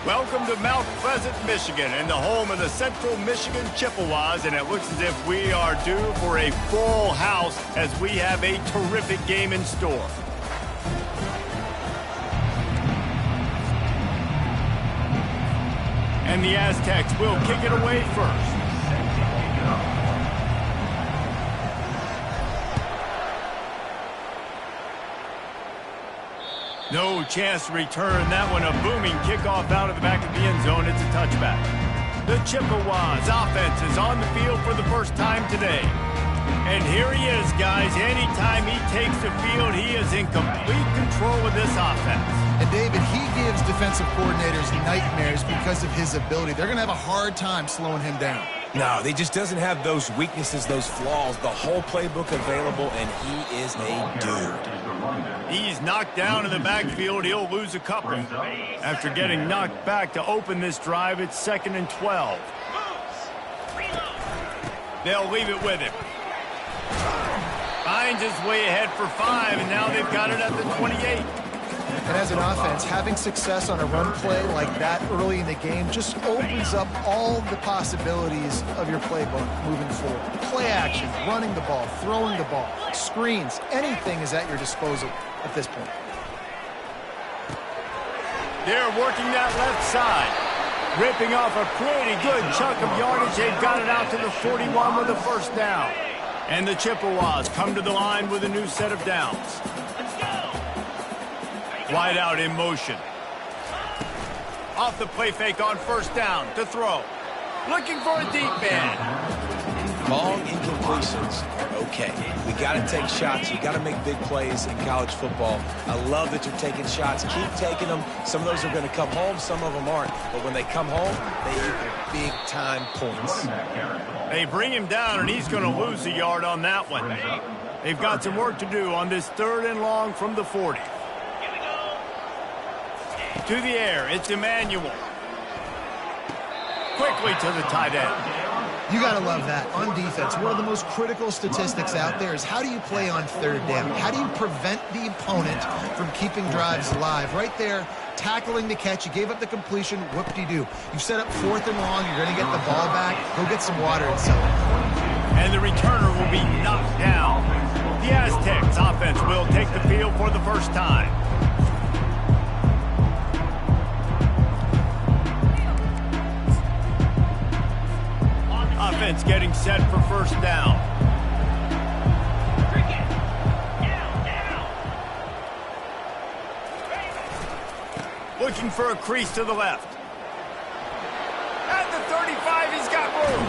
Welcome to Mount Pleasant, Michigan, and the home of the Central Michigan Chippewas, and it looks as if we are due for a full house as we have a terrific game in store. And the Aztecs will kick it away first. No chance to return that one. A booming kickoff out of the back of the end zone. It's a touchback. The Chippewas offense is on the field for the first time today. And here he is, guys. Anytime he takes the field, he is in complete control of this offense. And David, he gives defensive coordinators nightmares because of his ability. They're going to have a hard time slowing him down. No, he just doesn't have those weaknesses, those flaws, the whole playbook available, and he is a dude. He's knocked down in the backfield. He'll lose a couple. After getting knocked back to open this drive, it's 2nd and 12. They'll leave it with him. Finds his way ahead for 5, and now they've got it at the 28. And as an offense, having success on a run play like that early in the game just opens up all the possibilities of your playbook moving forward. Play action, running the ball, throwing the ball, screens, anything is at your disposal at this point. They're working that left side. Ripping off a pretty good chunk of yardage. They've got it out to the 41 with a first down. And the Chippewas come to the line with a new set of downs. Wide out in motion. Off the play fake on first down to throw. Looking for a deep man. Long incompletions are okay. We got to take shots. You got to make big plays in college football. I love that you're taking shots. Keep taking them. Some of those are going to come home. Some of them aren't. But when they come home, they equal big-time points. They bring him down, and he's going to lose a yard on that one. They've got some work to do on this 3rd and long from the 40. To the air, it's Emmanuel. Quickly to the tight end. You got to love that. On defense, one of the most critical statistics out there is how do you play on 3rd down? How do you prevent the opponent from keeping drives alive? Right there, tackling the catch. You gave up the completion. Whoop-de-doo. You set up 4th and long. You're going to get the ball back. Go get some water and sell it. And the returner will be knocked down. The Aztecs offense will take the field for the first time. Offense getting set for first down. Looking for a crease to the left. At the 35, he's got room.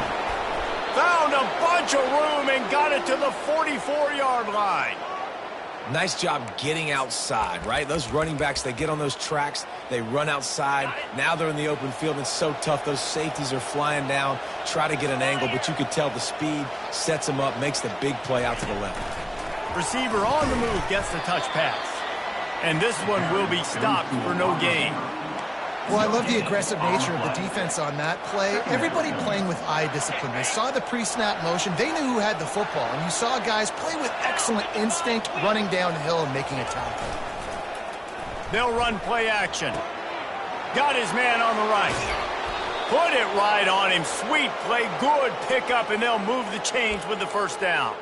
Found a bunch of room and got it to the 44-yard line. Nice job getting outside, right? Those running backs, they get on those tracks, they run outside. Now they're in the open field. It's so tough. Those safeties are flying down, try to get an angle, but you could tell the speed sets them up, makes the big play out to the left. Receiver on the move gets the touch pass. And this one will be stopped for no gain. Well, I love the aggressive nature of the defense on that play. Everybody playing with eye discipline. They saw the pre-snap motion. They knew who had the football. And you saw guys play with excellent instinct, running downhill and making a tackle. They'll run play action. Got his man on the right. Put it right on him. Sweet play. Good pickup, and they'll move the chains with the first down.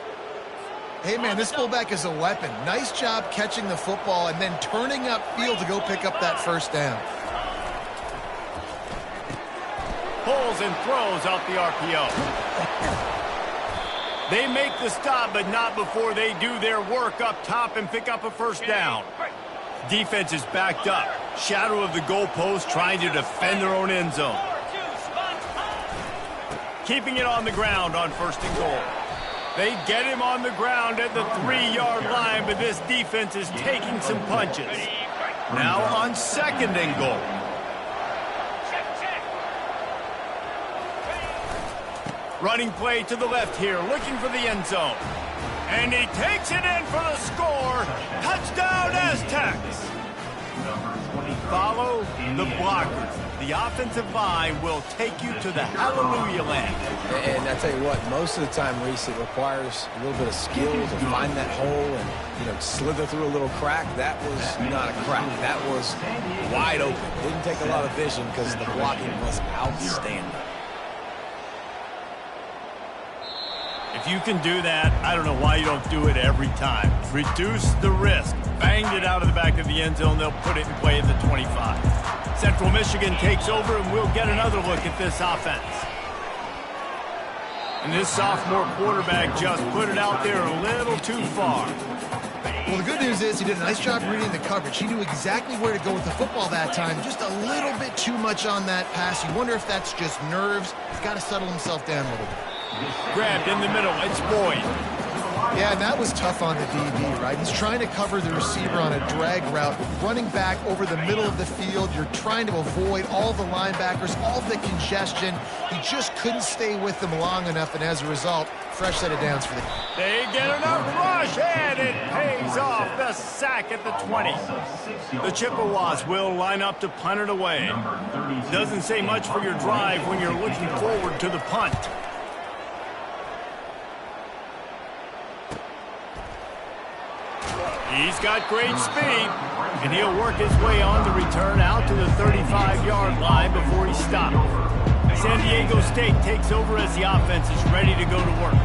Hey, man, this fullback is a weapon. Nice job catching the football and then turning upfield to go pick up that first down. Pulls and throws off the RPO. They make the stop, but not before they do their work up top and pick up a first down. Defense is backed up. Shadow of the goalpost trying to defend their own end zone. Keeping it on the ground on 1st and goal. They get him on the ground at the 3-yard line, but this defense is taking some punches. Now on 2nd and goal. Running play to the left here, looking for the end zone. And he takes it in for the score. Touchdown, Aztecs. Follow the blockers. the offensive line will take you to the hallelujah land. And I tell you what, most of the time, Reese, it requires a little bit of skill to find that hole and, slither through a little crack. That was not a crack. That was wide open. Didn't take a lot of vision because the blocking was outstanding. If you can do that, I don't know why you don't do it every time. Reduce the risk. Banged it out of the back of the end zone. They'll put it in play at the 25. Central Michigan takes over, and we'll get another look at this offense. And this sophomore quarterback just put it out there a little too far. Well, the good news is he did a nice job reading the coverage. He knew exactly where to go with the football that time. Just a little bit too much on that pass. You wonder if that's just nerves. He's got to settle himself down a little bit. Grabbed in the middle. It's Boyd. Yeah, and that was tough on the DB, right? He's trying to cover the receiver on a drag route, running back over the middle of the field. You're trying to avoid all the linebackers, all the congestion. He just couldn't stay with them long enough, and as a result, fresh set of downs for the... They get enough rush, and it pays off. The sack at the 20. The Chippewas will line up to punt it away. Doesn't say much for your drive when you're looking forward to the punt. He's got great speed, and he'll work his way on the return out to the 35-yard line before he's stopped. San Diego State takes over as the offense is ready to go to work.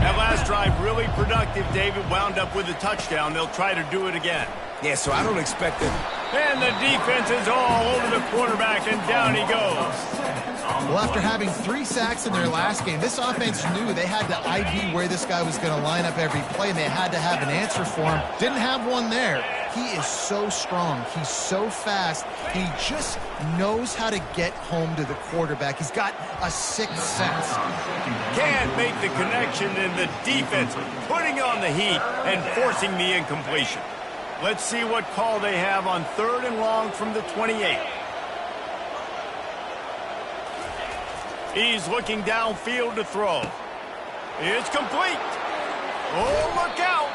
That last drive really productive. David wound up with a touchdown. They'll try to do it again. Yeah, so I don't expect it. And the defense is all over the quarterback, and down he goes. Well, after having 3 sacks in their last game, this offense knew they had to ID where this guy was going to line up every play, and they had to have an answer for him. Didn't have one there. He is so strong. He's so fast. He just knows how to get home to the quarterback. He's got a sixth sense. Can't make the connection, and the defense putting on the heat and forcing the incompletion. Let's see what call they have on 3rd and long from the 28. He's looking downfield to throw. It's complete. Oh, look out.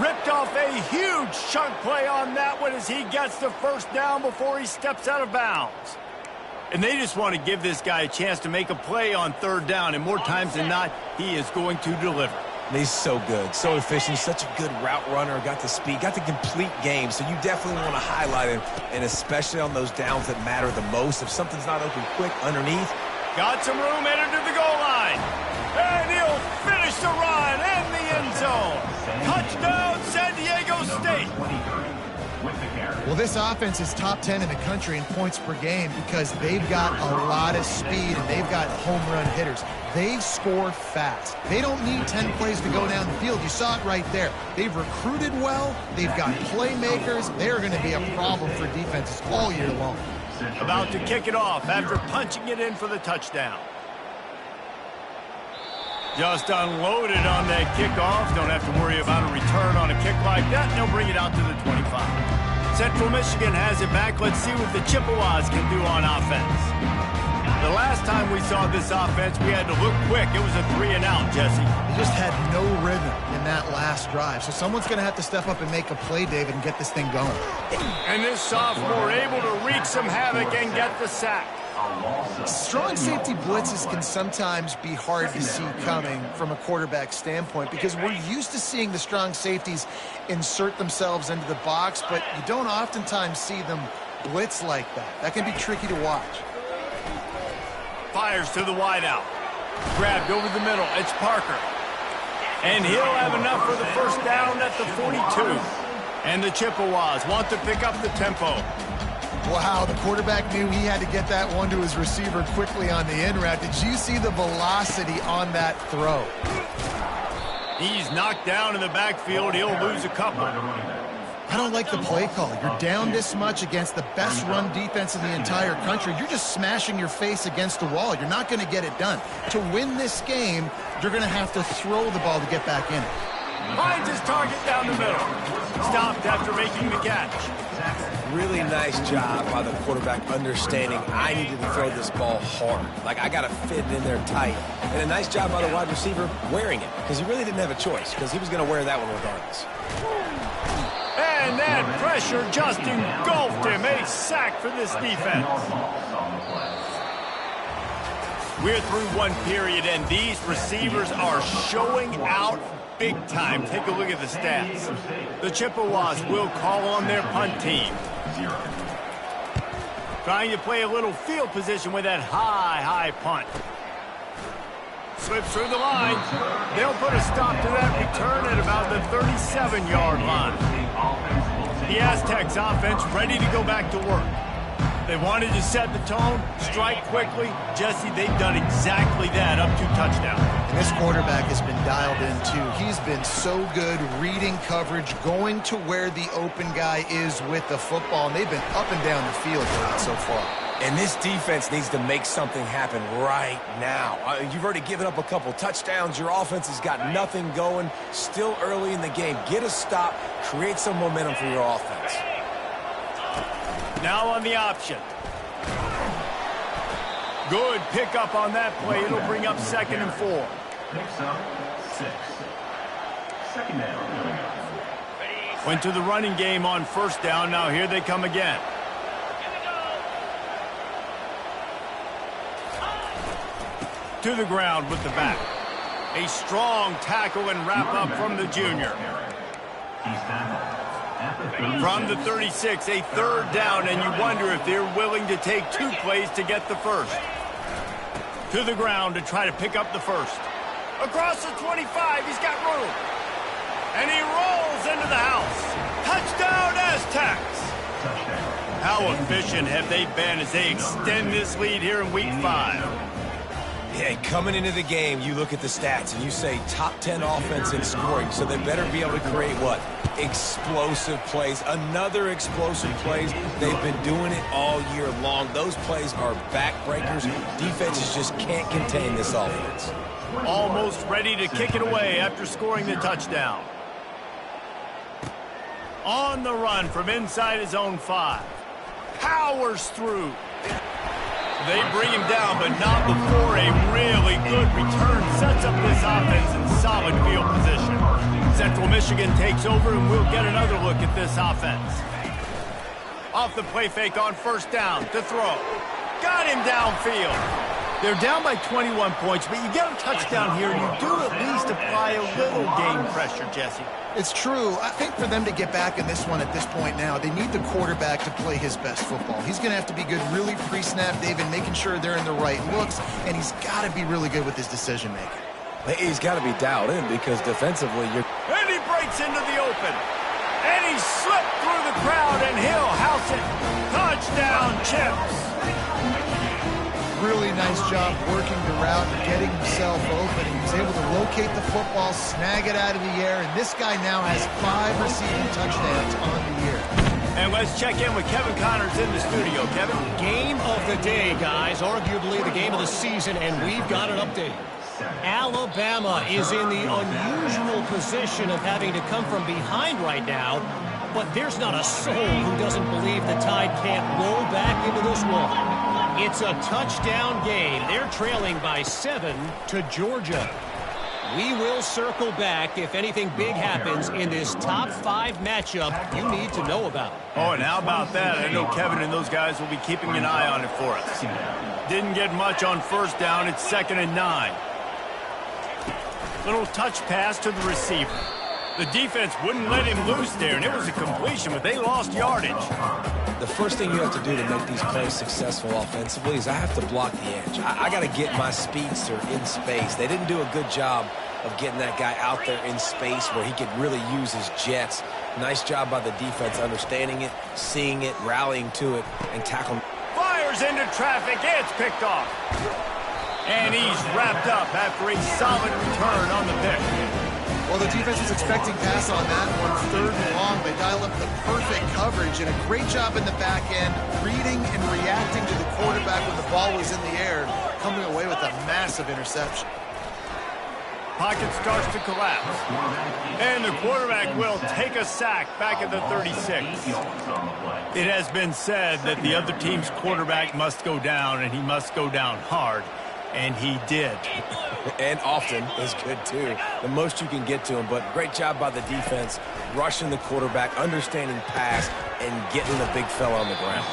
Ripped off a huge chunk play on that one as he gets the first down before he steps out of bounds. And they just want to give this guy a chance to make a play on 3rd down, and more times than not, he is going to deliver. He's so good, so efficient, such a good route runner, got the speed, got the complete game, so you definitely want to highlight him, and especially on those downs that matter the most. If something's not open quick underneath. Got some room, headed to the goal line. And he'll finish the run in the end zone. Touchdown, San Diego State. Well, this offense is top 10 in the country in points per game because they've got a lot of speed and they've got home run hitters. They score fast. They don't need 10 plays to go down the field. You saw it right there. They've recruited well. They've got playmakers. They're going to be a problem for defenses all year long. About to kick it off after punching it in for the touchdown. Just unloaded on that kickoff. Don't have to worry about a return on a kick like that. They'll bring it out to the 25. Central Michigan has it back. Let's see what the Chippewas can do on offense. The last time we saw this offense, we had to look quick. It was a 3-and-out, Jesse. They just had no rhythm in that last drive. So someone's going to have to step up and make a play, David, and get this thing going. And this sophomore able to wreak some havoc and get the sack. Strong safety blitzes can sometimes be hard to see coming from a quarterback standpoint because we're used to seeing the strong safeties insert themselves into the box, but you don't oftentimes see them blitz like that. That can be tricky to watch. Fires to the wideout. Grabbed over the middle. It's Parker. And he'll have enough for the first down at the 42. And the Chippewas want to pick up the tempo. Wow, the quarterback knew he had to get that one to his receiver quickly on the in route. Did you see the velocity on that throw? He's knocked down in the backfield. He'll lose a couple. I don't like the play call. You're down this much against the best run defense in the entire country. You're just smashing your face against the wall. You're not going to get it done. To win this game, you're going to have to throw the ball to get back in it. Finds his target down the middle. Stopped after making the catch. Really nice job by the quarterback understanding I needed to throw this ball hard. Like, I got to fit it in there tight. And a nice job by the wide receiver wearing it because he really didn't have a choice because he was going to wear that one regardless. And that pressure just engulfed him. A sack for this defense. We're through one period, and these receivers are showing out big time. Take a look at the stats. The Chippewas will call on their punt team. Trying to play a little field position with that high punt. Slips through the line. They'll put a stop to that return at about the 37-yard line. The Aztecs offense ready to go back to work. They wanted to set the tone, strike quickly. Jesse, they've done exactly that, up to touchdown. And this quarterback has been dialed in, too. He's been so good reading coverage, going to where the open guy is with the football, and they've been up and down the field with it so far. And this defense needs to make something happen right now. You've already given up a couple touchdowns. Your offense has got nothing going. Still early in the game. Get a stop. Create some momentum for your offense. Now on the option. Good pickup on that play. It'll bring up 2nd and 4. Next up, 6. 2nd down. Went to the running game on 1st down. Now here they come again. To the ground with the back. A strong tackle and wrap up from the junior. From the 36, a 3rd down, and you wonder if they're willing to take 2 plays to get the first. To the ground to try to pick up the first. Across the 25, he's got room. And he rolls into the house. Touchdown, Aztecs! How efficient have they been as they extend this lead here in Week 5? Yeah, coming into the game, you look at the stats and you say top 10 offense in scoring, so they better be able to create what? Explosive plays. Another explosive plays. They've been doing it all year long. Those plays are backbreakers. Defenses just can't contain this offense. Almost ready to kick it away after scoring the touchdown. On the run from inside his own 5. Powers through. They bring him down, but not before a really good return sets up this offense in solid field position. Central Michigan takes over, and we'll get another look at this offense. Off the play fake on 1st down to throw. Got him downfield. They're down by 21 points, but you get a touchdown here, and you do at least apply a little game pressure, Jesse. It's true. I think for them to get back in this one at this point now, they need the quarterback to play his best football. He's going to have to be good really pre-snap, David, making sure they're in the right looks, and he's got to be really good with his decision-making. He's got to be dialed in because defensively you're... And he breaks into the open. And he slipped through the crowd, and he'll house it. Touchdown, Chips. Really nice job working the route and getting himself open. He was able to locate the football, snag it out of the air, and this guy now has 5 receiving touchdowns on the year. And let's check in with Kevin Connors in the studio. Kevin? Game of the day, guys. Arguably the game of the season, and we've got an update. Alabama is in the unusual position of having to come from behind right now, but there's not a soul who doesn't believe the Tide can't roll back into this one. It's a touchdown game. They're trailing by 7 to Georgia. We will circle back if anything big happens in this top 5 matchup you need to know about. Oh, and how about that? I know Kevin and those guys will be keeping an eye on it for us. Didn't get much on 1st down. It's 2nd and 9. Little touch pass to the receiver. The defense wouldn't let him loose there, and it was a completion, but they lost yardage. The first thing you have to do to make these plays successful offensively is I have to block the edge. I got to get my speedster in space. They didn't do a good job of getting that guy out there in space where he could really use his jets. Nice job by the defense understanding it, seeing it, rallying to it, and tackling. Fires into traffic. It's picked off. And he's wrapped up after a solid return on the pick. Well, the defense was expecting pass on that one, 3rd and long. They dial up the perfect coverage and a great job in the back end, reading and reacting to the quarterback when the ball was in the air, coming away with a massive interception. Pocket starts to collapse. And the quarterback will take a sack back at the 36. It has been said that the other team's quarterback must go down, and he must go down hard. And he did. And often is good, too. The most you can get to him, but great job by the defense, rushing the quarterback, understanding pass, and getting the big fella on the ground.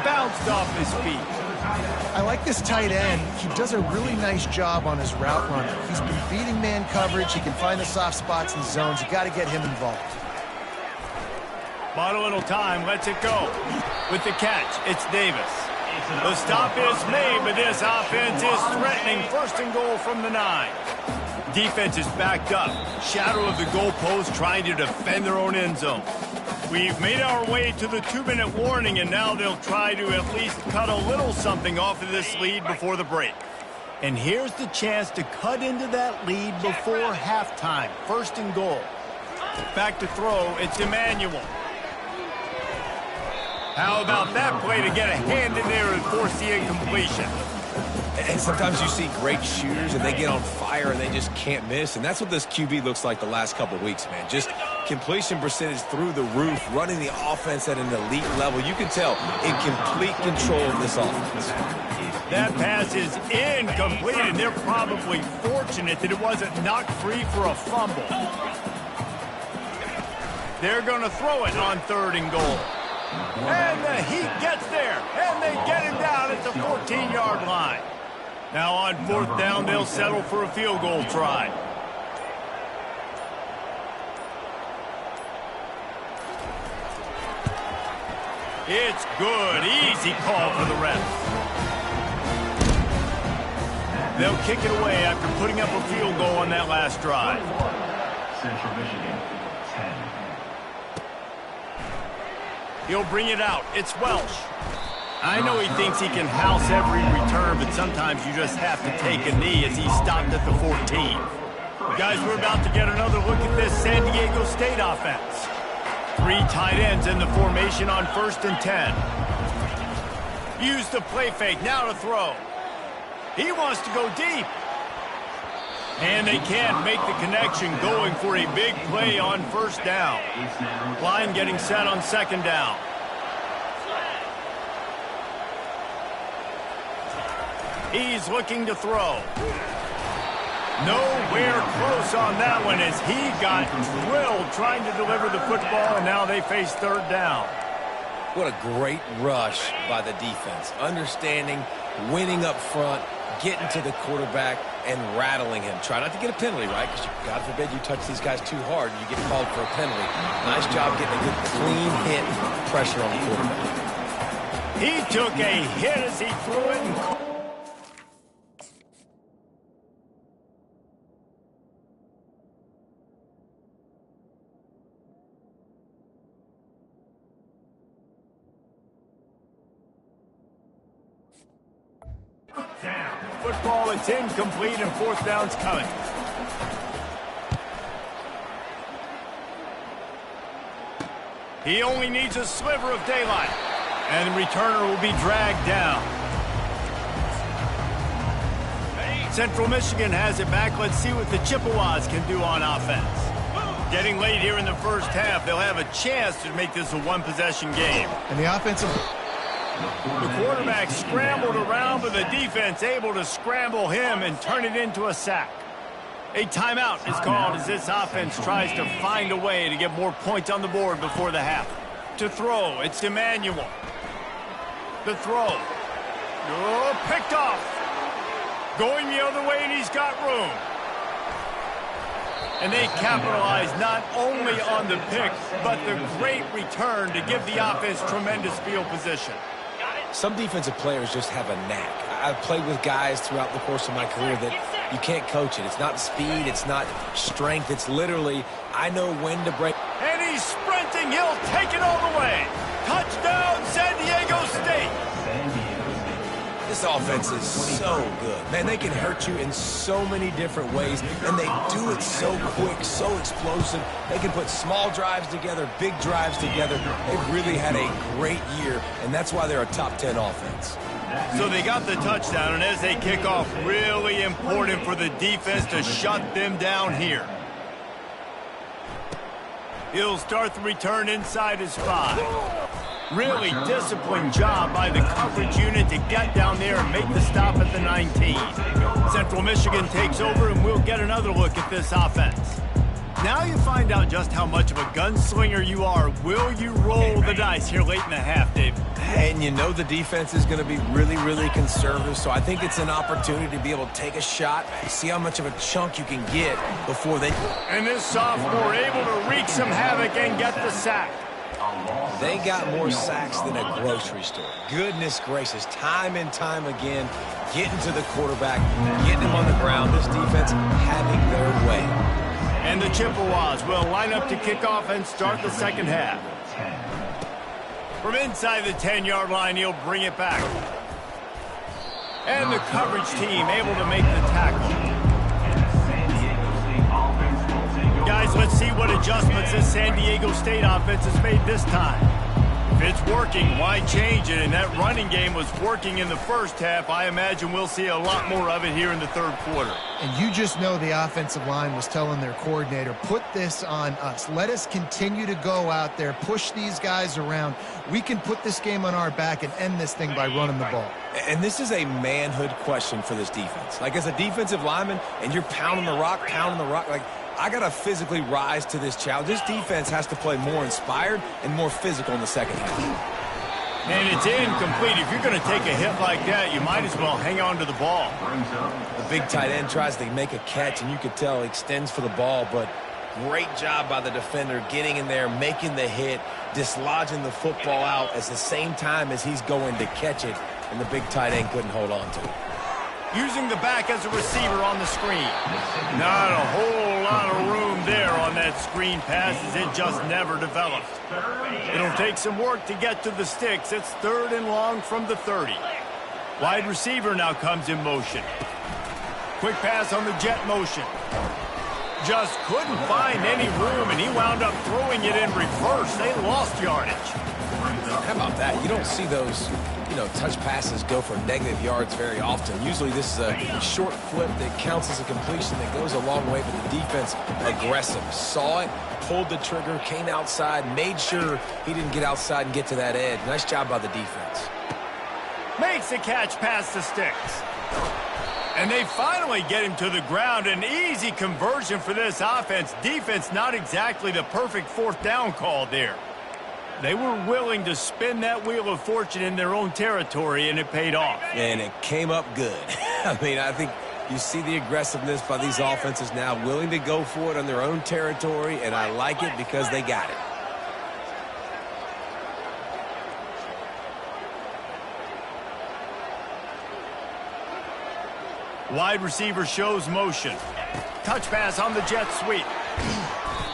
Bounced off his feet. I like this tight end. He does a really nice job on his route runner. He's been beating man coverage. He can find the soft spots and zones. You got to get him involved. Bought a little time, lets it go. With the catch, it's Davis. The stop is made, but this offense is threatening. First and goal from the 9. Defense is backed up. Shadow of the goalpost trying to defend their own end zone. We've made our way to the 2-minute warning, and now they'll try to at least cut a little something off of this lead before the break. And here's the chance to cut into that lead before halftime. First and goal. Back to throw, it's Emmanuel. How about that play to get a hand in there and force the incompletion? And sometimes you see great shooters and they get on fire and they just can't miss. And that's what this QB looks like the last couple weeks, man. Just completion percentage through the roof, running the offense at an elite level. You can tell in complete control of this offense. That pass is incomplete, and they're probably fortunate that it wasn't knocked free for a fumble. They're going to throw it on 3rd and goal. And the Heat gets there, and they get him down at the 14-yard line. Now on 4th down, they'll settle for a field goal try. It's good. Easy call for the ref. They'll kick it away after putting up a field goal on that last drive. Central Michigan, 10. He'll bring it out. It's Welsh. I know he thinks he can house every return, but sometimes you just have to take a knee as he stopped at the 14. Guys, we're about to get another look at this San Diego State offense. 3 tight ends in the formation on 1st and 10. Use the play fake, now to throw. He wants to go deep. And they can't make the connection, going for a big play on 1st down. Line getting set on 2nd down. He's looking to throw. Nowhere close on that one as he got drilled trying to deliver the football, and now they face 3rd down. What a great rush by the defense. Understanding, winning up front, getting to the quarterback, and rattling him. Try not to get a penalty, right? Because God forbid you touch these guys too hard and you get called for a penalty. Nice job getting a good clean hit, pressure on the quarterback. He took a hit as he threw it. Football, it's incomplete, and 4th down's coming. He only needs a sliver of daylight, and the returner will be dragged down. Central Michigan has it back. Let's see what the Chippewas can do on offense. Getting late here in the first half, they'll have a chance to make this a one-possession game. And the offensive... The quarterback scrambled around, but the defense able to scramble him and turn it into a sack. A timeout is called as this offense tries to find a way to get more points on the board before the half. To throw, it's Emmanuel. The throw. Oh, picked off. Going the other way, and he's got room. And they capitalize not only on the pick, but the great return to give the offense tremendous field position. Some defensive players just have a knack. I've played with guys throughout the course of my career that you can't coach it. It's not speed, it's not strength, it's literally, I know when to break. And he's sprinting, he'll take it all the way. Touchdown, San Diego State. This offense is so good. Man, they can hurt you in so many different ways, and they do it so quick, so explosive. They can put small drives together, big drives together. They've really had a great year, and that's why they're a top 10 offense. So they got the touchdown, and as they kick off, really important for the defense to shut them down here. He'll start the return inside his 5. Really disciplined job by the coverage unit to get down there and make the stop at the 19. Central Michigan takes over, and we'll get another look at this offense. Now you find out just how much of a gunslinger you are. Will you roll the dice here late in the half, Dave? And you know the defense is going to be really, really conservative, so I think it's an opportunity to be able to take a shot, see how much of a chunk you can get before they... And this sophomore able to wreak some havoc and get the sack. They got more sacks than a grocery store. Goodness gracious, time and time again, getting to the quarterback, getting him on the ground. This defense having their way. And the Chippewas will line up to kick off and start the second half. From inside the 10-yard line, he'll bring it back. And the coverage team able to make the tackle. Guys, let's see what adjustments this San Diego State offense has made this time. If it's working, why change it? And that running game was working in the first half. I imagine we'll see a lot more of it here in the third quarter. And you just know the offensive line was telling their coordinator, put this on us. Let us continue to go out there, push these guys around. We can put this game on our back and end this thing by running the ball. And this is a manhood question for this defense. Like, as a defensive lineman, and you're pounding the rock, like, I got to physically rise to this challenge. This defense has to play more inspired and more physical in the second half. And it's incomplete. If you're going to take a hit like that, you might as well hang on to the ball. The big tight end tries to make a catch, and you could tell he extends for the ball, but great job by the defender getting in there, making the hit, dislodging the football out at the same time as he's going to catch it, and the big tight end couldn't hold on to it. Using the back as a receiver on the screen. Not a whole lot of room there on that screen pass, as it just never developed. It'll take some work to get to the sticks. It's third and long from the 30. Wide receiver now comes in motion. Quick pass on the jet motion. Just couldn't find any room, and he wound up throwing it in reverse. They lost yardage. How about that? You don't see those, touch passes go for negative yards very often. Usually this is a short flip that counts as a completion that goes a long way, but the defense aggressive. Saw it, pulled the trigger, came outside, made sure he didn't get outside and get to that edge. Nice job by the defense. Makes the catch past the sticks. And they finally get him to the ground. An easy conversion for this offense. Defense not exactly the perfect fourth down call there. They were willing to spin that wheel of fortune in their own territory, and it paid off. And it came up good. I mean, I think you see the aggressiveness by these offenses now, willing to go for it on their own territory, and I like it because they got it. Wide receiver shows motion. Touch pass on the jet sweep.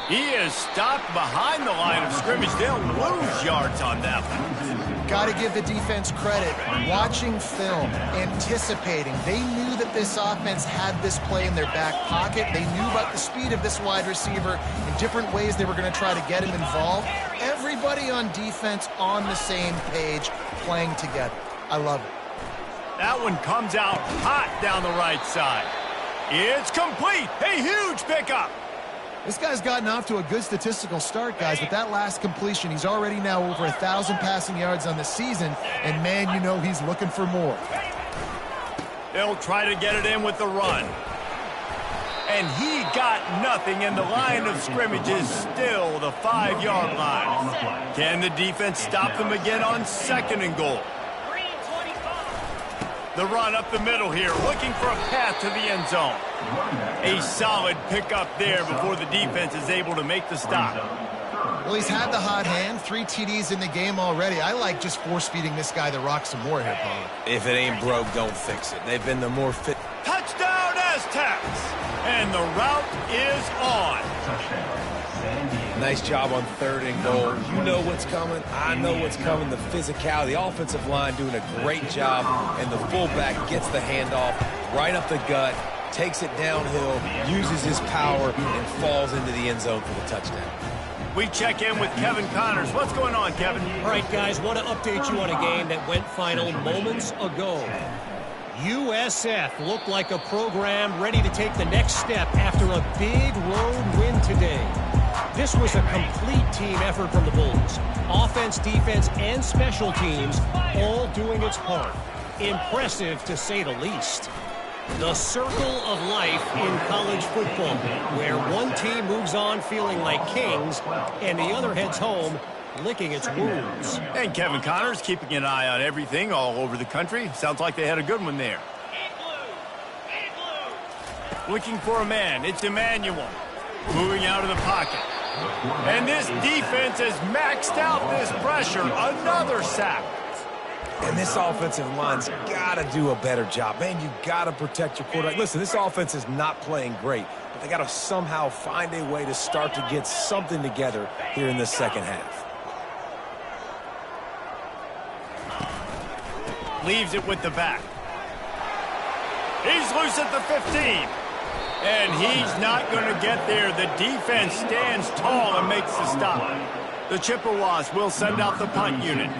He is stopped behind the line of scrimmage. They'll lose yards on that one. Got to give the defense credit. Watching film, anticipating. They knew that this offense had this play in their back pocket. They knew about the speed of this wide receiver in different ways they were going to try to get him involved. Everybody on defense on the same page, playing together. I love it. That one comes out hot down the right side. It's complete. A huge pickup. This guy's gotten off to a good statistical start, guys, but that last completion, he's already now over 1,000 passing yards on the season, and man, you know he's looking for more. They'll try to get it in with the run. And he got nothing, and the line of scrimmage is still the 5-yard line. Can the defense stop them again on second and goal? The run up the middle here, looking for a path to the end zone. A solid pickup there before the defense is able to make the stop. Well, he's had the hot hand, 3 TDs in the game already. I like just force-feeding this guy the rock some more here, Paul. If it ain't broke, don't fix it. They've been the more fit. Touchdown, Aztecs! And the route is on. Nice job on third and goal. You know what's coming. I know what's coming. The physicality, the offensive line doing a great job, and the fullback gets the handoff right up the gut, takes it downhill, uses his power, and falls into the end zone for the touchdown. We check in with Kevin Connors. What's going on, Kevin? All right, guys, want to update you on a game that went final moments ago. USF looked like a program ready to take the next step after a big road win today. This was a complete team effort from the Bulls. Offense, defense, and special teams all doing its part. Impressive, to say the least. The circle of life in college football, where one team moves on feeling like kings, and the other heads home licking its wounds. And Kevin Connors keeping an eye on everything all over the country. Sounds like they had a good one there. Looking for a man. It's Emmanuel. Moving out of the pocket. And this defense has maxed out this pressure. Another sack. And this offensive line's got to do a better job. Man, you got to protect your quarterback. Listen, this offense is not playing great, but they got to somehow find a way to start to get something together here in the second half. Leaves it with the back. He's loose at the 15. And he's not going to get there. The defense stands tall and makes the stop. The Chippewas will send out the punt unit.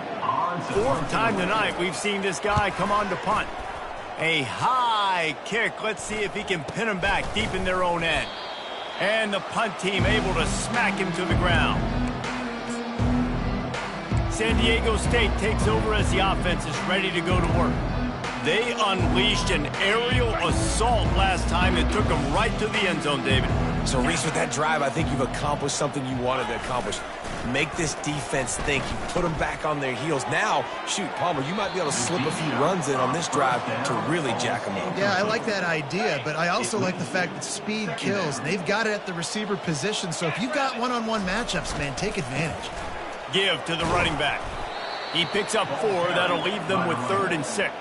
Fourth time tonight we've seen this guy come on to punt. A high kick. Let's see if he can pin him back deep in their own end. And the punt team able to smack him to the ground. San Diego State takes over as the offense is ready to go to work. They unleashed an aerial assault last time that took them right to the end zone, David. So, Reese, with that drive, I think you've accomplished something you wanted to accomplish. Make this defense think. You put them back on their heels. Now, shoot, Palmer, you might be able to slip a few runs in on this drive to really jack them up. Yeah, I like that idea, but I also like the fact that speed kills. And they've got it at the receiver position, so if you've got one-on-one matchups, man, take advantage. Give to the running back. He picks up 4. That'll leave them with 3rd and 6.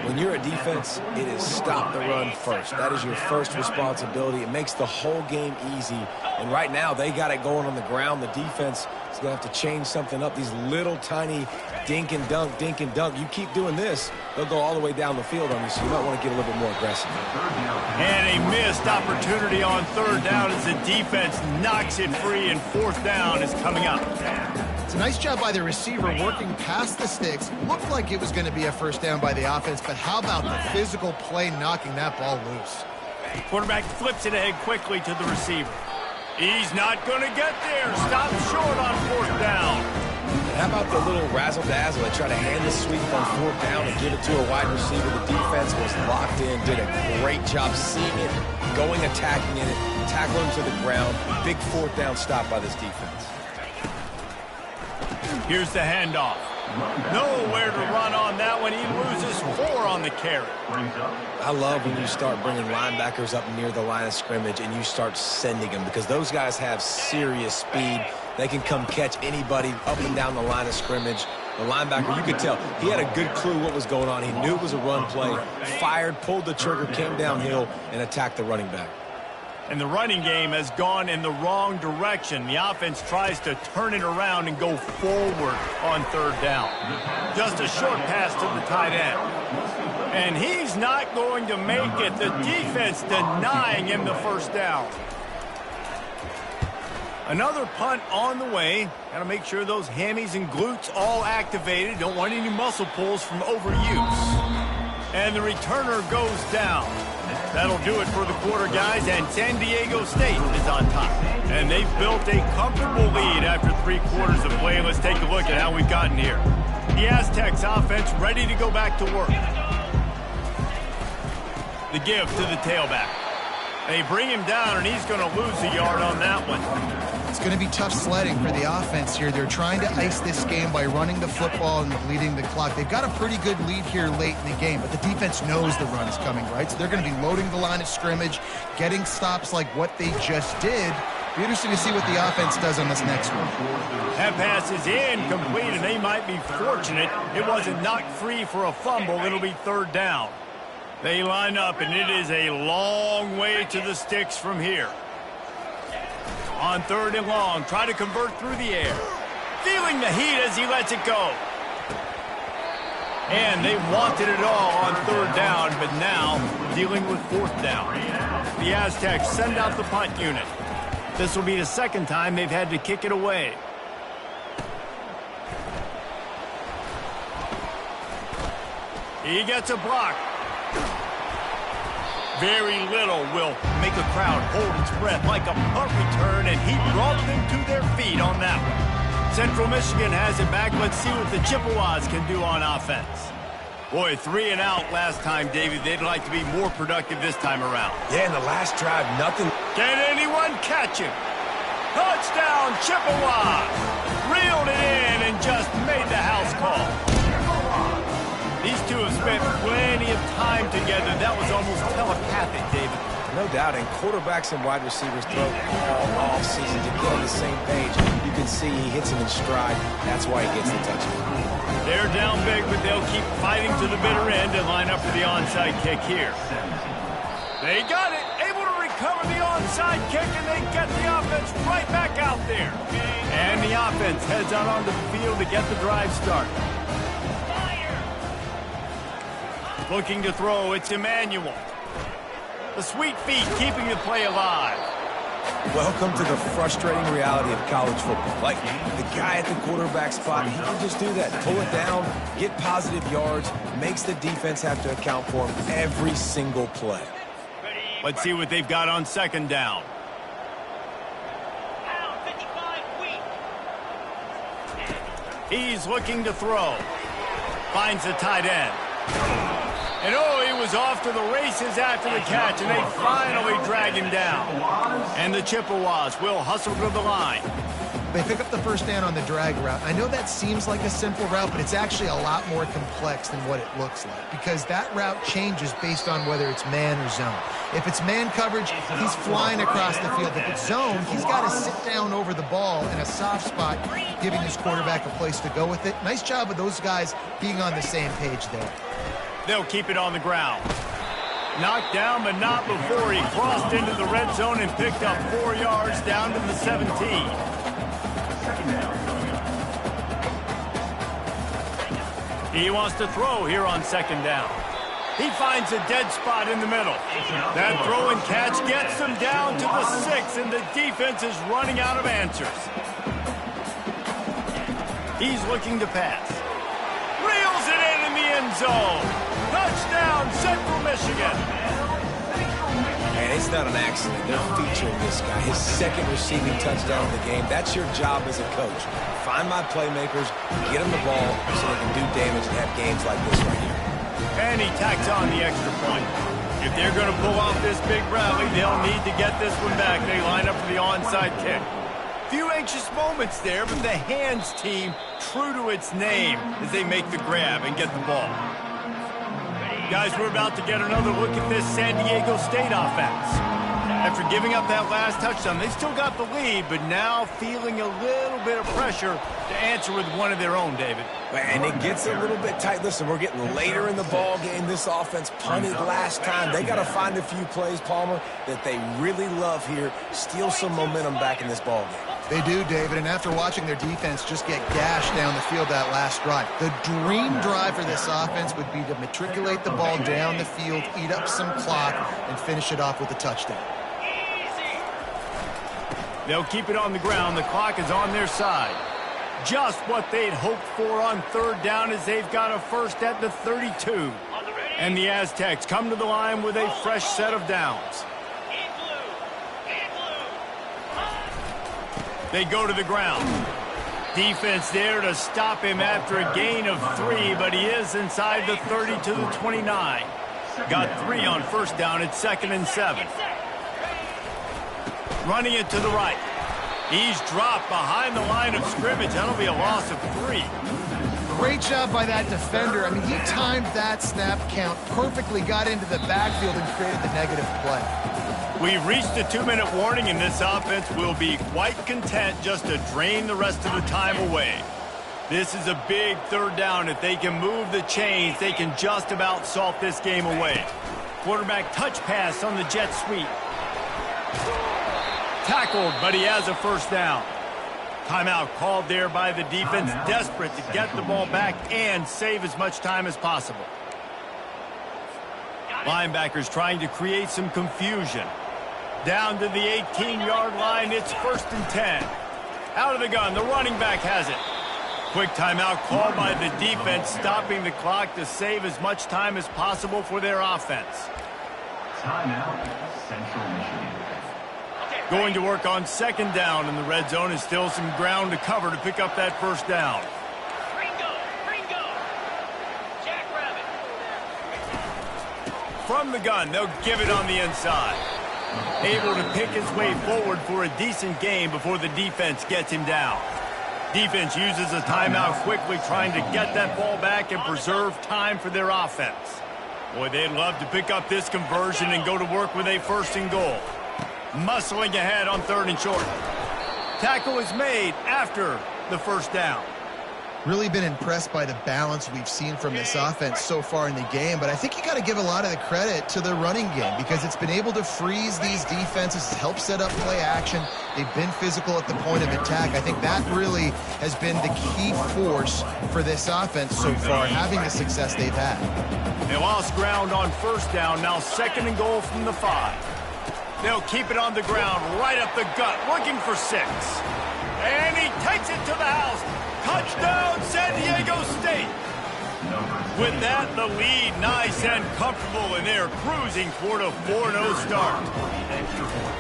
When you're a defense, it is stop the run first. That is your first responsibility. It makes the whole game easy. And right now, they got it going on the ground. The defense is going to have to change something up. These little tiny dink and dunk, dink and dunk. You keep doing this, they'll go all the way down the field on you, so you might want to get a little bit more aggressive. And a missed opportunity on 3rd down as the defense knocks it free, and 4th down is coming up. It's a nice job by the receiver working past the sticks. Looked like it was going to be a first down by the offense, but how about the physical play knocking that ball loose? Quarterback flips it ahead quickly to the receiver. He's not going to get there. Stop short on 4th down. And how about the little razzle-dazzle? They try to hand the sweep on 4th down and give it to a wide receiver. The defense was locked in, did a great job seeing it, going attacking in it, tackling to the ground. Big 4th down stop by this defense. Here's the handoff. Nowhere to run on that one. He loses 4 on the carry. I love when you start bringing linebackers up near the line of scrimmage and you start sending them, because those guys have serious speed. They can come catch anybody up and down the line of scrimmage. The linebacker, you could tell, he had a good clue what was going on. He knew it was a run play, fired, pulled the trigger, came downhill, and attacked the running back. And the running game has gone in the wrong direction. The offense tries to turn it around and go forward on 3rd down. Just a short pass to the tight end. And he's not going to make it. The defense denying him the 1st down. Another punt on the way. Got to make sure those hammies and glutes all activated. Don't want any muscle pulls from overuse. And the returner goes down. That'll do it for the quarter, guys, and San Diego State is on top. And they've built a comfortable lead after 3 quarters of play. Let's take a look at how we've gotten here. The Aztecs offense ready to go back to work. The give to the tailback. They bring him down, and he's going to lose a yard on that one. It's going to be tough sledding for the offense here. They're trying to ice this game by running the football and bleeding the clock. They've got a pretty good lead here late in the game, but the defense knows the run is coming, right? So they're going to be loading the line of scrimmage, getting stops like what they just did. Be interesting to see what the offense does on this next one. That pass is incomplete, and they might be fortunate it wasn't knocked free for a fumble. It'll be 3rd down. They line up, and it is a long way to the sticks from here. On 3rd and long, try to convert through the air. Feeling the heat as he lets it go. And they wanted it all on 3rd down, but now dealing with 4th down. The Aztecs send out the punt unit. This will be the 2nd time they've had to kick it away. He gets a block. Very little will make a crowd hold its breath like a punt return, and he brought them to their feet on that one. Central Michigan has it back. Let's see what the Chippewas can do on offense. Boy, 3 and out last time, David. They'd like to be more productive this time around. Yeah, in the last drive, nothing. Can anyone catch him? Touchdown, Chippewas! Reeled it in and just made the house call. These two have spent plenty of time together. That was almost telepathic, David. No doubt, and quarterbacks and wide receivers throw all season to get on the same page. You can see he hits him in stride. That's why he gets the touchdown. They're down big, but they'll keep fighting to the bitter end and line up for the onside kick here. They got it. Able to recover the onside kick, and they get the offense right back out there. And the offense heads out onto the field to get the drive started. Looking to throw, it's Emmanuel. The sweet feet keeping the play alive. Welcome to the frustrating reality of college football. Like, the guy at the quarterback spot, he can just do that. Pull it down, get positive yards, makes the defense have to account for him every single play. Let's see what they've got on second down. He's looking to throw. Finds the tight end. And oh, he was off to the races after the catch, and they finally drag him down. And the Chippewas will hustle to the line. They pick up the first down on the drag route. I know that seems like a simple route, but it's actually a lot more complex than what it looks like, because that route changes based on whether it's man or zone. If it's man coverage, he's flying across the field. If it's zone, he's got to sit down over the ball in a soft spot, giving his quarterback a place to go with it. Nice job of those guys being on the same page there. They'll keep it on the ground. Knocked down, but not before he crossed into the red zone and picked up 4 yards down to the 17. He wants to throw here on second down. He finds a dead spot in the middle. That throw and catch gets him down to the 6, and the defense is running out of answers. He's looking to pass. Reels it in the end zone. Touchdown, Central Michigan. And it's not an accident. They're featuring this guy. His second receiving touchdown of the game. That's your job as a coach. Find my playmakers, get them the ball so they can do damage and have games like this right here. And he tacks on the extra point. If they're going to pull off this big rally, they'll need to get this one back. They line up for the onside kick. Few anxious moments there, but the hands team true to its name as they make the grab and get the ball. Guys, we're about to get another look at this San Diego State offense. After giving up that last touchdown, they still got the lead, but now feeling a little bit of pressure to answer with one of their own, David. And it gets a little bit tight. Listen, we're getting later in the ball game. This offense punted last time. They got to find a few plays, Palmer, that they really love here. Steal some momentum back in this ball game. They do, David, and after watching their defense just get gashed down the field that last drive, the dream drive for this offense would be to matriculate the ball down the field, eat up some clock, and finish it off with a touchdown. They'll keep it on the ground. The clock is on their side. Just what they'd hoped for on third down as they've got a first at the 32. And the Aztecs come to the line with a fresh set of downs. They go to the ground. Defense there to stop him after a gain of 3, but he is inside the 30 to the 29. Got 3 on first down at 2nd and 7. Running it to the right. He's dropped behind the line of scrimmage. That'll be a loss of 3. Great job by that defender. I mean, he timed that snap count perfectly, got into the backfield, and created the negative play. We've reached a 2-minute warning, and this offense will be quite content just to drain the rest of the time away. This is a big third down. If they can move the chains, they can just about salt this game away. Quarterback touch pass on the jet sweep. Tackled, but he has a first down. Timeout called there by the defense, desperate to get the ball back and save as much time as possible. Linebackers trying to create some confusion. Down to the 18-yard line, it's 1st and 10. Out of the gun, the running back has it. Quick timeout called by the defense, stopping the clock to save as much time as possible for their offense. Timeout, Central Michigan. Going to work on second down in the red zone is still some ground to cover to pick up that first down. From the gun, they'll give it on the inside. Able to pick his way forward for a decent game before the defense gets him down. Defense uses a timeout quickly, trying to get that ball back and preserve time for their offense. Boy, they'd love to pick up this conversion and go to work with a first and goal. Muscling ahead on third and short. Tackle is made after the first down. Really been impressed by the balance we've seen from this offense so far in the game, but I think you got to give a lot of the credit to the running game because it's been able to freeze these defenses, help set up play action. They've been physical at the point of attack. I think that really has been the key force for this offense so far, having the success they've had. They lost ground on first down, now second and goal from the 5. They'll keep it on the ground, right up the gut, looking for 6. And he takes it to the house. Touchdown, San Diego State. With that, the lead nice and comfortable, and they're cruising toward a 4-0 start.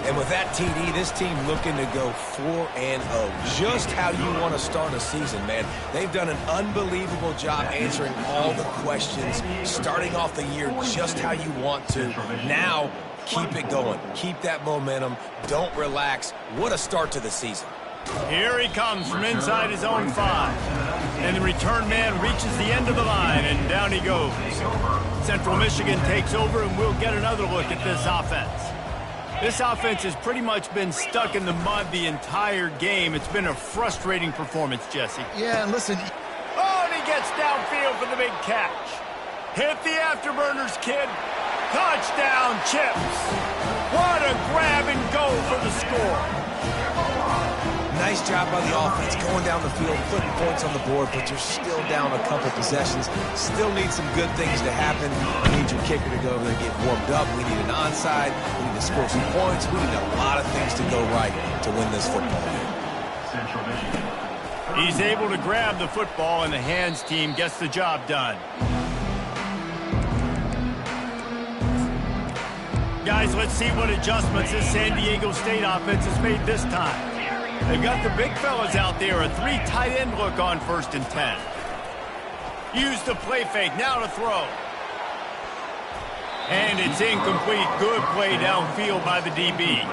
And with that TD, this team looking to go 4-0. Just how you want to start a season, man. They've done an unbelievable job answering all the questions, starting off the year just how you want to. Now, keep it going. Keep that momentum. Don't relax. What a start to the season. Here he comes from inside his own 5. And the return man reaches the end of the line, and down he goes. Central Michigan takes over, and we'll get another look at this offense. This offense has pretty much been stuck in the mud the entire game. It's been a frustrating performance, Jesse. Yeah, and listen. Oh, and he gets downfield for the big catch. Hit the afterburners, kid. Touchdown, Chips. What a grab and go for the score. Nice job by the offense going down the field, putting points on the board, but you're still down a couple possessions. Still need some good things to happen. You need your kicker to go over there and get warmed up. We need an onside. We need to score some points. We need a lot of things to go right to win this football game. Central Michigan. He's able to grab the football, and the hands team gets the job done. Guys, let's see what adjustments this San Diego State offense has made this time. They've got the big fellas out there, a 3 tight end look on 1st and 10. Use the play fake, now to throw. And it's incomplete. Good play downfield by the DB.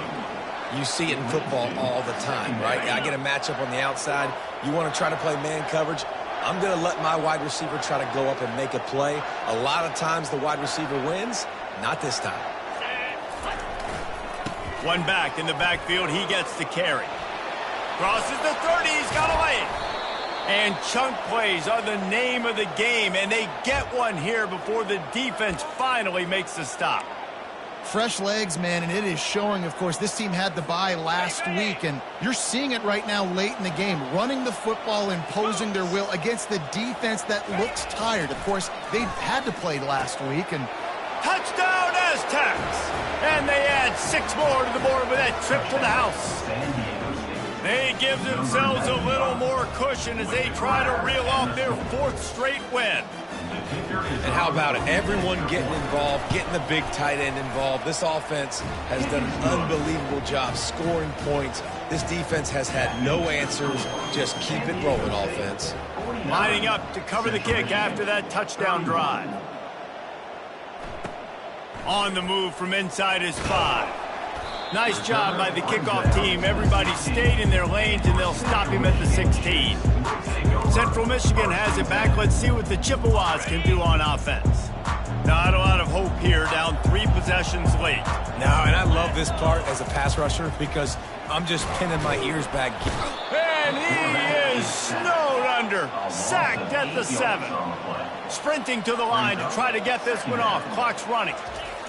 You see it in football all the time, right? I get a matchup on the outside. You want to try to play man coverage. I'm going to let my wide receiver try to go up and make a play. A lot of times the wide receiver wins. Not this time. One back in the backfield. He gets the carry. Crosses the 30, he's got a lane. And chunk plays are the name of the game, and they get one here before the defense finally makes the stop. Fresh legs, man, and it is showing, of course. This team had the bye last week, and you're seeing it right now late in the game. Running the football, imposing their will against the defense that looks tired. Of course, they had to play last week, and touchdown Aztecs! And they add 6 more to the board with that trip to the house. They give themselves a little more cushion as they try to reel off their 4th straight win. And how about it? Everyone getting involved, getting the big tight end involved. This offense has done an unbelievable job scoring points. This defense has had no answers. Just keep it rolling, offense. Lining up to cover the kick after that touchdown drive. On the move from inside his 5. Nice job by the kickoff team. Everybody stayed in their lanes, and they'll stop him at the 16. Central Michigan has it back. Let's see what the Chippewas can do on offense. Not a lot of hope here, down 3 possessions late. No, and I love this part as a pass rusher because I'm just pinning my ears back. And he is snowed under, sacked at the 7. Sprinting to the line to try to get this one off. Clock's running.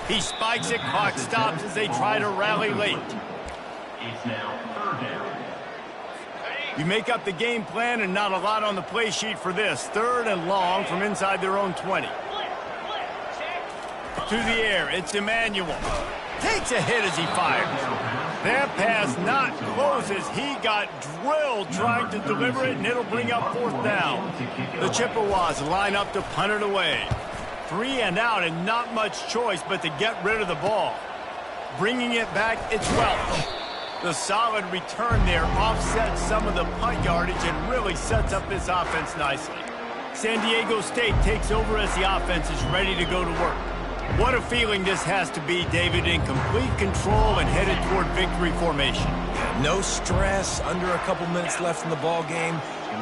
He spikes it, clock stops as they try to rally late. It's now 3rd down. You make up the game plan and not a lot on the play sheet for this. 3rd and long from inside their own 20. To the air, it's Emmanuel. Takes a hit as he fires. That pass not close as he got drilled trying to deliver it, and it'll bring up 4th down. The Chippewas line up to punt it away. 3 and out and not much choice but to get rid of the ball. Bringing it back, it's Welch. The solid return there offsets some of the punt yardage and really sets up this offense nicely. San Diego State takes over as the offense is ready to go to work. What a feeling this has to be, David, in complete control and headed toward victory formation. No stress, under a couple minutes left in the ball game.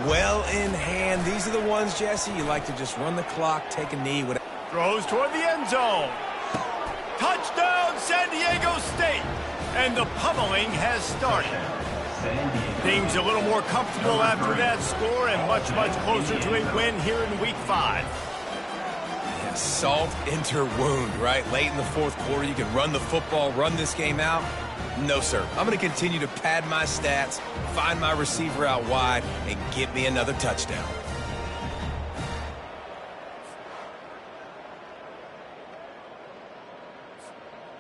Well in hand. These are the ones, Jesse, you like to just run the clock, take a knee. Throws toward the end zone. Touchdown, San Diego State. And the pummeling has started. Things a little more comfortable after that score and much, much closer to a win here in Week 5. Yeah, salt enter wound, right? Late in the fourth quarter, you can run the football, run this game out. No, sir. I'm going to continue to pad my stats, find my receiver out wide, and get me another touchdown.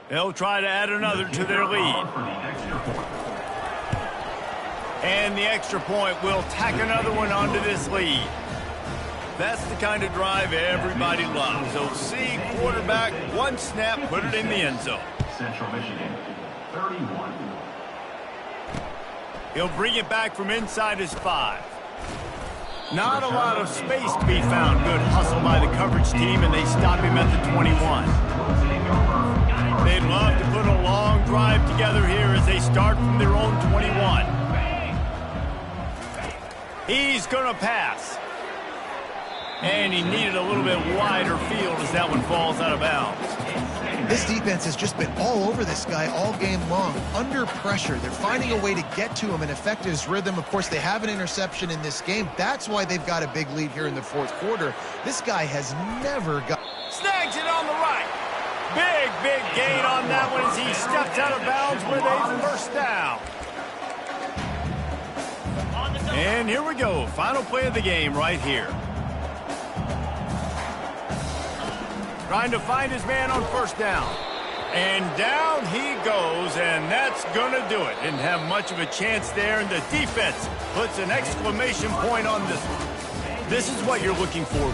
They'll try to add another to their lead. And the extra point will tack another one onto this lead. That's the kind of drive everybody loves. So see quarterback, one snap, put it in the end zone. Central Michigan, 31. He'll bring it back from inside his 5. Not a lot of space to be found. Good hustle by the coverage team, and they stop him at the 21. They'd love to put a long drive together here as they start from their own 21. He's going to pass. And he needed a little bit wider field as that one falls out of bounds. This defense has just been all over this guy all game long. Under pressure, they're finding a way to get to him and affect his rhythm. Of course, they have an interception in this game. That's why they've got a big lead here in the fourth quarter. This guy has never got... Snags it on the right. Big, big gain on that one as he steps out of bounds with a first down. And here we go. Final play of the game right here. Trying to find his man on first down. And down he goes, and that's going to do it. Didn't have much of a chance there, and the defense puts an exclamation point on this one. This is what you're looking for.